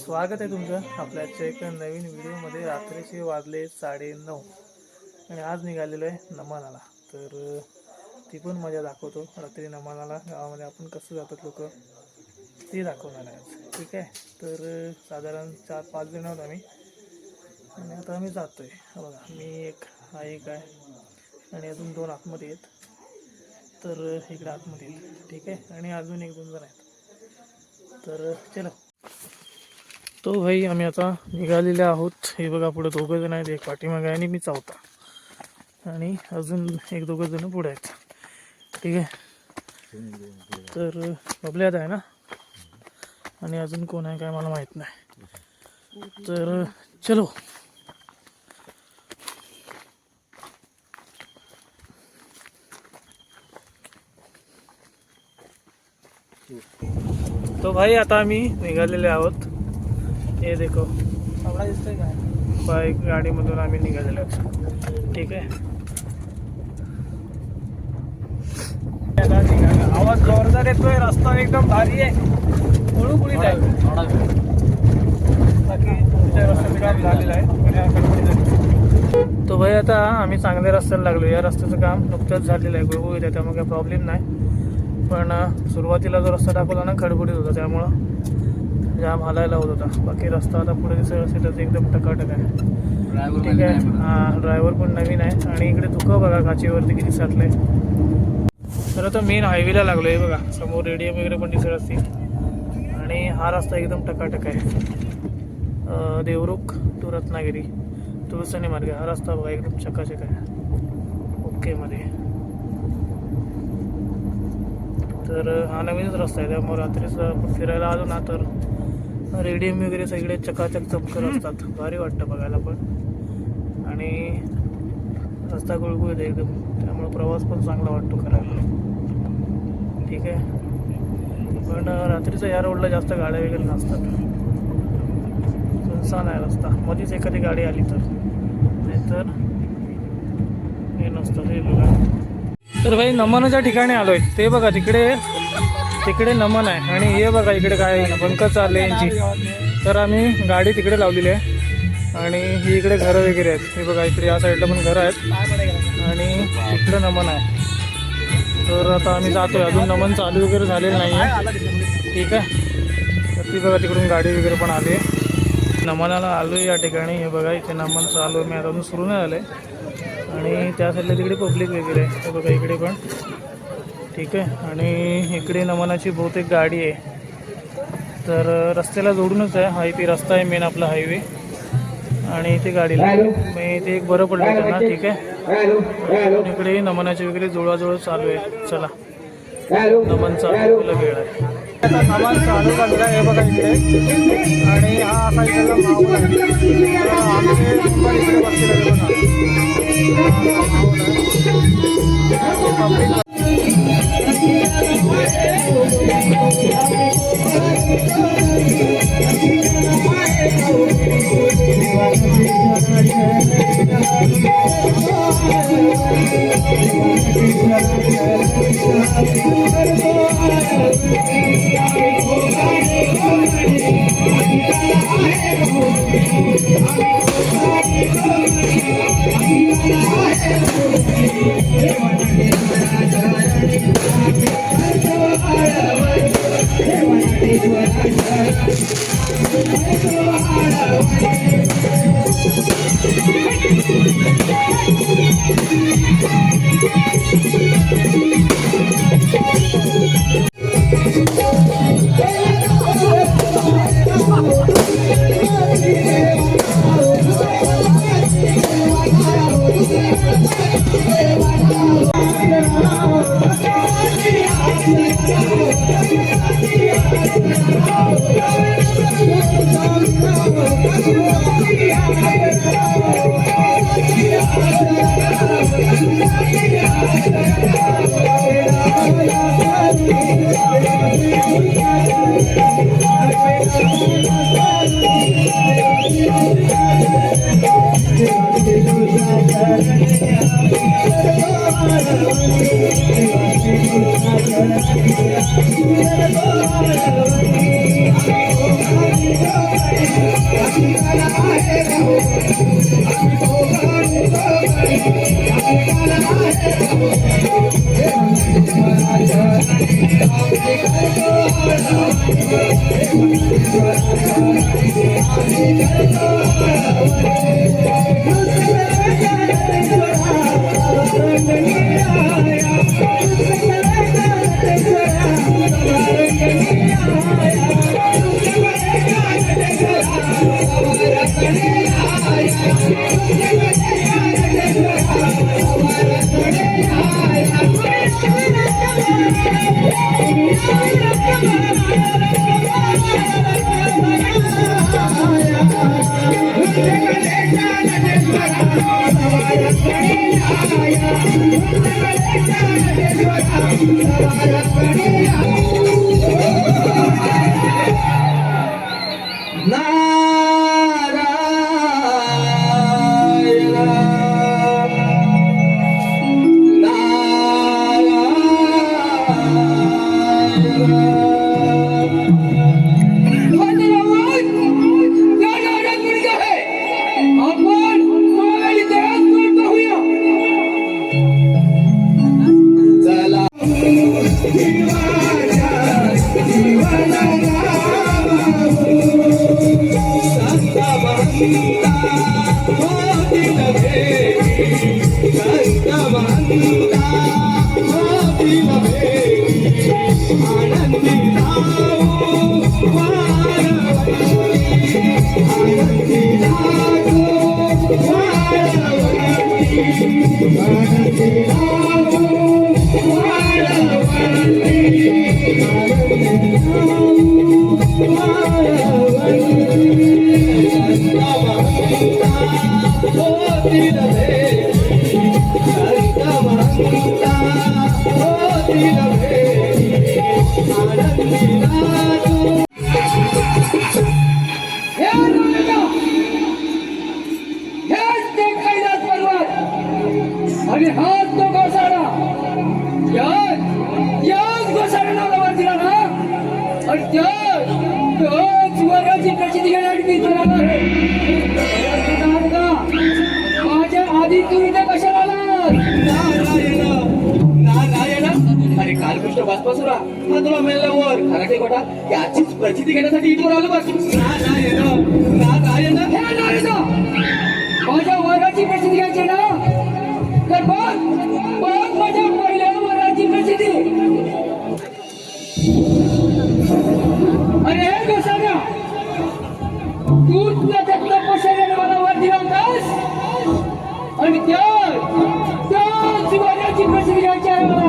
स्वागत आहे तुमचं आपल्या आजच्या एका नवीन व्हिडिओमध्ये। रात्रीचे वाजले 9:30 आणि आज निघालेलो आहे नमानाला। तर ती पण मजा दाखवतो। रात्री नमानाला गावामध्ये आपण कसं जातात लोक ते दाखवणार आहे आज, ठीक आहे। तर साधारण 4-5 जण आहोत आम्ही आणि आता आम्ही जातोय। बघा, मी एक आहे आणि अजून 2 आतमध्ये आहेत। तर इकडे आतमध्ये आहेत, ठीक आहे। आणि अजून 1-2 जण आहेत। तर चलो। तो भाई आम्ही आता निघालेले आहोत। हे बघा, पुढे 2 जण आहेत, एक पाठीमागे आणि मी चौथा आणि अजून 1-2 जण पुढे आहेत, ठीक आहे। तर बबल्यात आहे ना, आणि अजून कोण आहे काय मला माहित नाही। तर चलो। तो भाई आता आम्ही निघालेले आहोत। हे देखो आपला दिसतोय काय, बाईक गाडीमधून आम्ही निघालेलो आहोत, ठीक आहे। आवाज जोरदार येतोय, रस्ता एकदम भारी आहे, गुळगुळीत आहे। बाकी तुमच्या रस्त्याचं काम झालेलं आहे। तो भाई आता आम्ही चांगल्या रस्त्याला लागलो। या रस्त्याचं काम नुकतंच झालेलं आहे, गुळगुळीत आहे, त्यामुळे काही प्रॉब्लेम नाही। पण सुरुवातीला जो रस्ता दाखवला ना, खडबडीत होता, त्यामुळं जाम हालायला होत होता। बाकी रस्ता आता पुढे दिसत असेल तर एकदम टकाटक आहे, ठीक आहे। हां, ड्रायव्हर पण नवीन आहे आणि इकडे धुकं बघा काचेवरती किती साठलंय। तर आता मेन हायवेला लागलो आहे बघा, समोर रेडियम वगैरे पण दिसत असतील आणि हा रस्ता एकदम टकाटक आहे। देवरुख टू रत्नागिरी तुळसणी मार्ग हा रस्ता बघा, एकदम चकाचक आहे, ओके मध्ये। तर हा नवीनच रस्ता आहे, त्यामुळे रात्रीचा फिरायला आलो ना तर रेडियम वगैरे सगळे चकाचक चमकत असतात, भारी वाटतं बघायला पण। आणि रस्ता गुळगुळीत आहे एकदम, त्यामुळे प्रवास पण चांगला वाटतो करायला, ठीक आहे। पण रात्रीचा या रोडला जास्त गाड्या वगैरे नसतात, सुनसान आहे रस्ता। मध्येच एखादी गाडी आली तर, नाहीतर हे नसतं। हे बघा, तर भाई नमनाच्या ठिकाणी आलोय, ते बघा तिकडे नमन आहे आणि हे बघा इकडे काय बंकर चालले यांची। तर आम्ही गाडी तिकडे लावलेली आहे आणि ही इकडे घरं वगैरे आहेत। हे बघा इकडे या साईडला पण घरं आहेत आणि इकडे नमन आहे। तर आता आम्ही जातोय, अजून नमन चालू वगैरे झालेलं नाही आहे, ठीक आहे। तर ती बघा तिकडून गाडी वगैरे पण आली आहे। नमनाला आलो आहे या ठिकाणी, हे बघा इथे नमन चालू आहे, मी अजून सुरू नाही झालं आहे। आणि त्या साईडला तिकडे पब्लिक वगैरे आहे, हे बघा इकडे पण, ठीक आहे। आणि इकडे नमनाची बहुतेक गाडी आहे, तर रस्त्याला जोडूनच आहे, हा ती रस्ता आहे मेन आपला हायवे, आणि इथे गाडी मी ते एक बरं पडलं त्यांना, ठीक आहे। इकडे नमनाची वगैरे जुळवाजुळव चालू आहे। चला, नमन चालू वेळ आहे, आता सामान चालू लागलं आहे, हे बघा इकडे। आणि हा असा इकडला माहोल आहे, आमचे मुंबई इकडे बसलेले बघा। आणि हाच तो गोसाडा याच गोसाड्याला वर दिला ना आणि त्याच वराची प्रचिती घेण्यासाठी मी तुला माझ्या आधी तू इथे कशाला आलास? अरे कालकृष्ण बासपासुरा हा तुला मेल्यावर खराटे गोटा याचीच प्रचिती घेण्यासाठी इथवर आलो बस माझ्या वराची प्रचिती घ्यायची ना तर बघ माझ्या पहिल्या वराची प्रचिती. अरे गोसाव्या तूच ना त्यातल्या पोषाने मला वर दिला होतास आणि त्याच वराची प्रचिती घ्यायची आहे मला.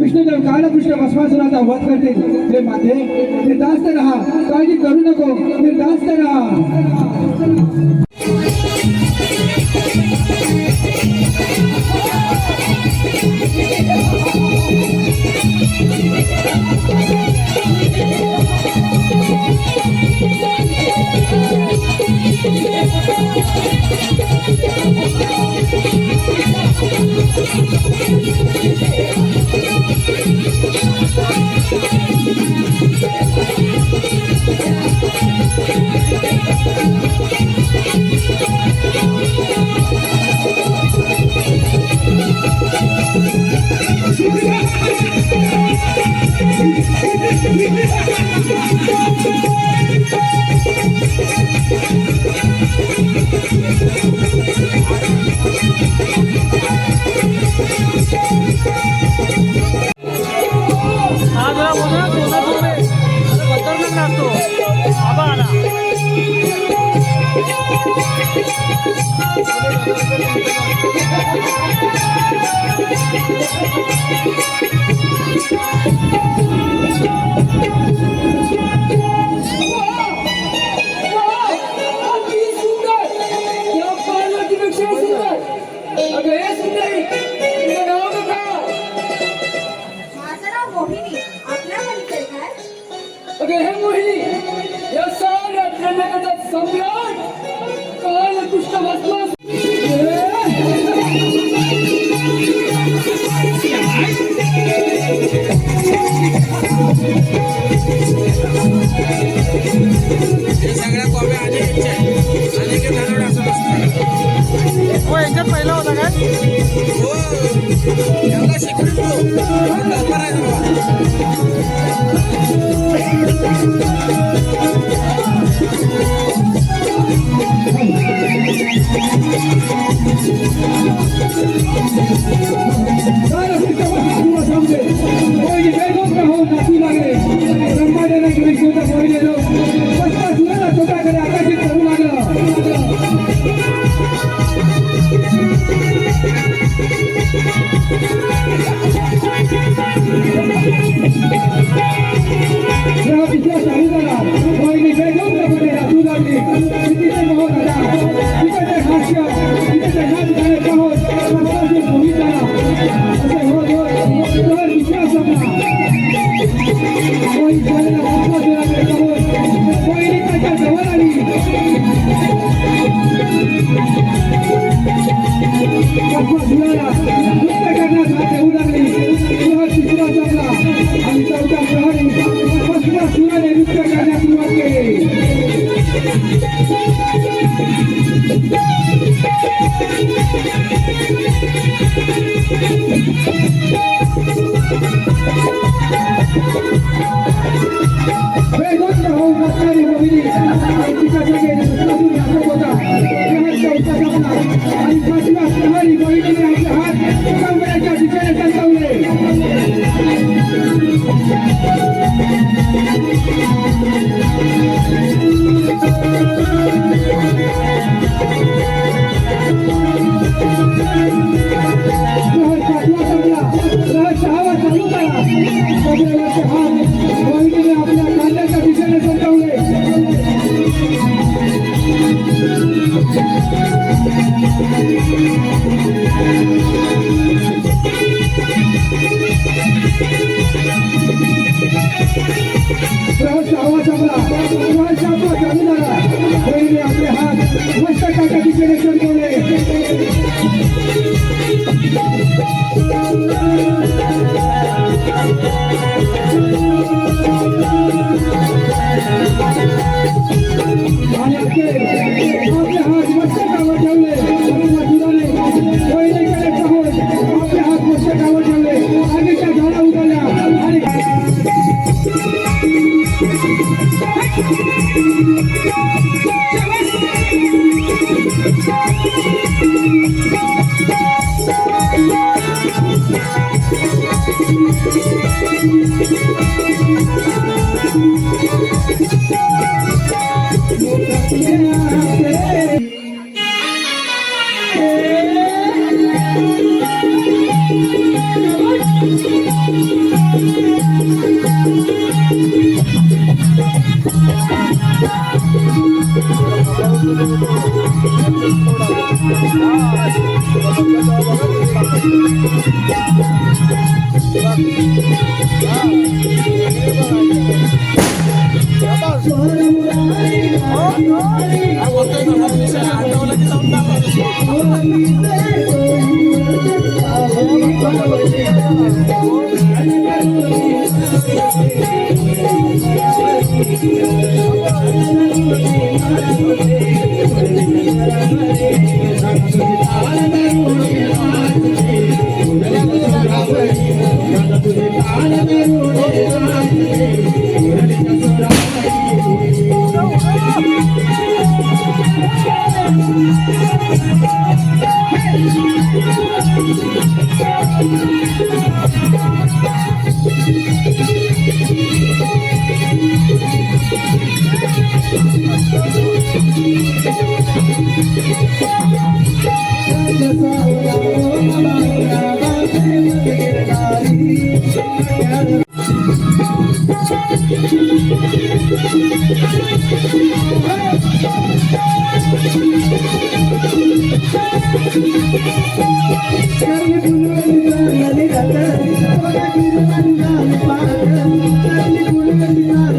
विष्णुदेव कालकृष्ण भस्मासुराचा वध करतील. हे माते निर्धास्त राहा, काळजी करू नको, निर्धास्त राहा. अगे हे मोहिनी, या साऱ्या त्रैलोक्याचा सम्राट कालकृष्ण भस्मास हो याच्यात पहिला होता काय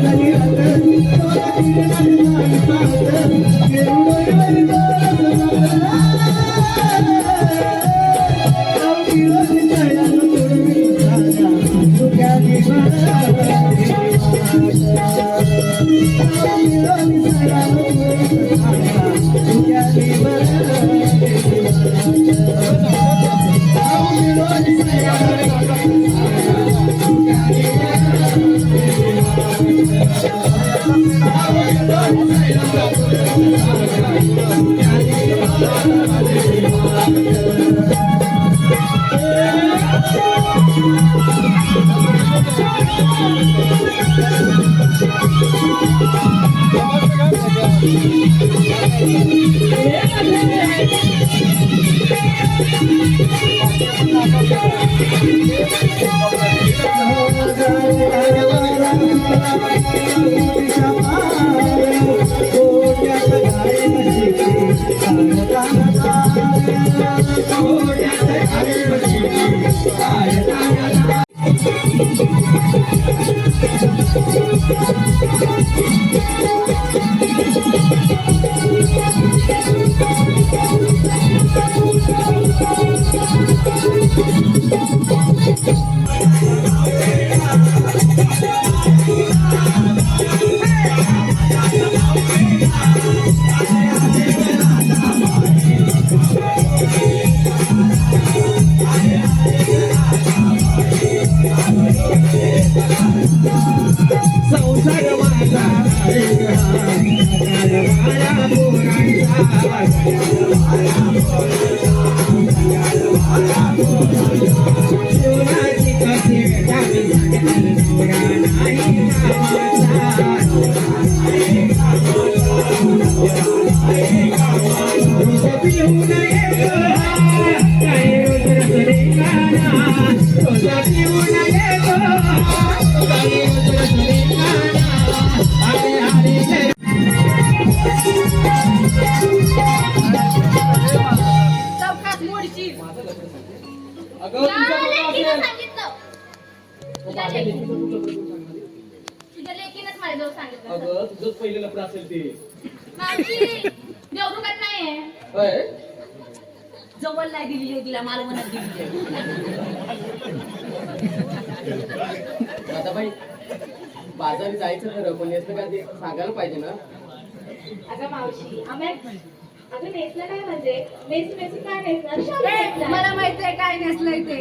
Thank you. चौकात मोडची अगं तुमच्या बरोबर असेल. तुझ्या लेकीनच माझ्याजवळ सांगितलं अगं तुझंच पहिलं लफडं असेल ते. मावशी देवरुगात नाहीये होय? जवळ नाही दिलेली आहे तिला मालवणात दिलेली आता बाई बाजारी जायचं खरं पण याचं काय ते सांगायला पाहिजे ना. अगं मावशी अगं नेसलं काय म्हणजे नेसून काय नेसणार शाल नेसणार. मला माहित आहे काय नेसलंय ते